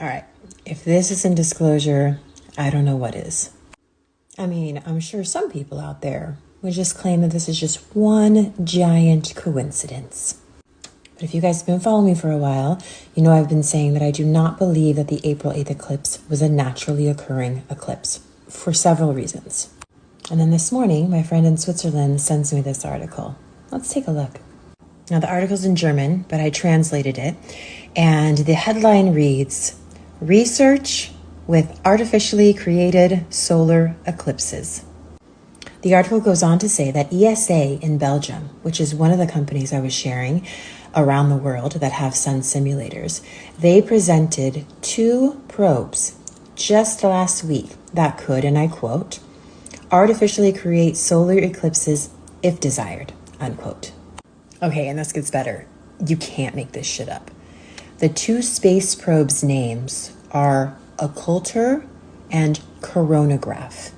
All right, if this isn't disclosure, I don't know what is. I mean, I'm sure some people out there would just claim that this is just one giant coincidence. But if you guys have been following me for a while, you know I've been saying that I do not believe that the April 8th eclipse was a naturally occurring eclipse for several reasons. And then this morning, my friend in Switzerland sends me this article. Let's take a look. Now, the article's in German, but I translated it. And the headline reads, Research with Artificially Created Solar Eclipses. The article goes on to say that ESA in Belgium, which is one of the companies I was sharing around the world that have sun simulators, they presented 2 probes just last week that could, and I quote, artificially create solar eclipses if desired, unquote. Okay, and this gets better. You can't make this shit up. The 2 space probes' names are Occulter and Coronagraph.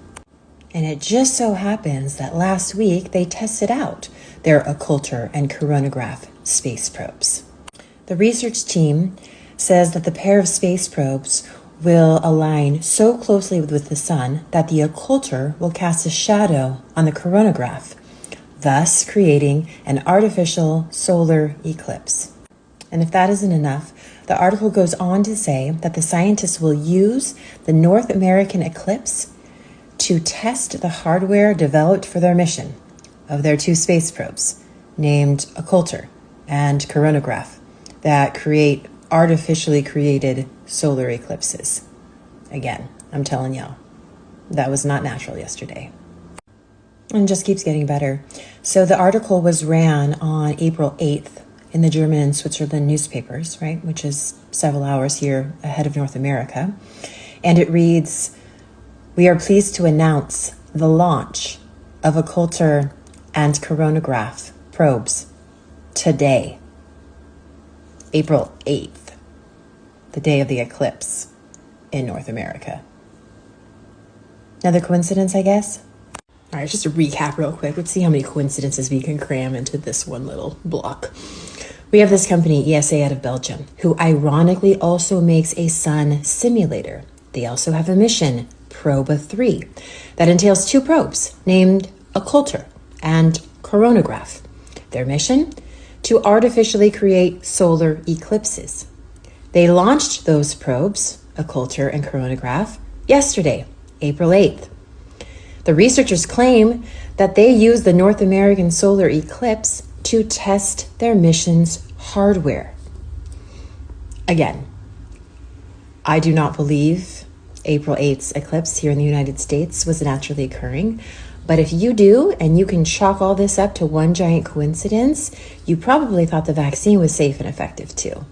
And it just so happens that last week they tested out their Occulter and Coronagraph space probes. The research team says that the pair of space probes will align so closely with the sun that the Occulter will cast a shadow on the Coronagraph, thus creating an artificial solar eclipse. And if that isn't enough, the article goes on to say that the scientists will use the North American eclipse to test the hardware developed for their mission of their 2 space probes, named Occulter and Coronagraph, that create artificially created solar eclipses. Again, I'm telling y'all, that was not natural yesterday. And just keeps getting better. So the article was ran on April 8th in the German and Switzerland newspapers, right, which is several hours here ahead of North America. And it reads, we are pleased to announce the launch of Occulter and Coronagraph probes today, April 8th, the day of the eclipse in North America. Another coincidence, I guess? All right, just to recap real quick. Let's see how many coincidences we can cram into this one little block. We have this company, ESA out of Belgium, who ironically also makes a sun simulator. They also have a mission, Proba 3, that entails 2 probes named Occulter and Coronagraph. Their mission? To artificially create solar eclipses. They launched those probes, Occulter and Coronagraph, yesterday, April 8th. The researchers claim that they used the North American solar eclipse to test their mission's hardware. Again, I do not believe April 8th's eclipse here in the United States was naturally occurring. But if you do, and you can chalk all this up to one giant coincidence, you probably thought the vaccine was safe and effective too.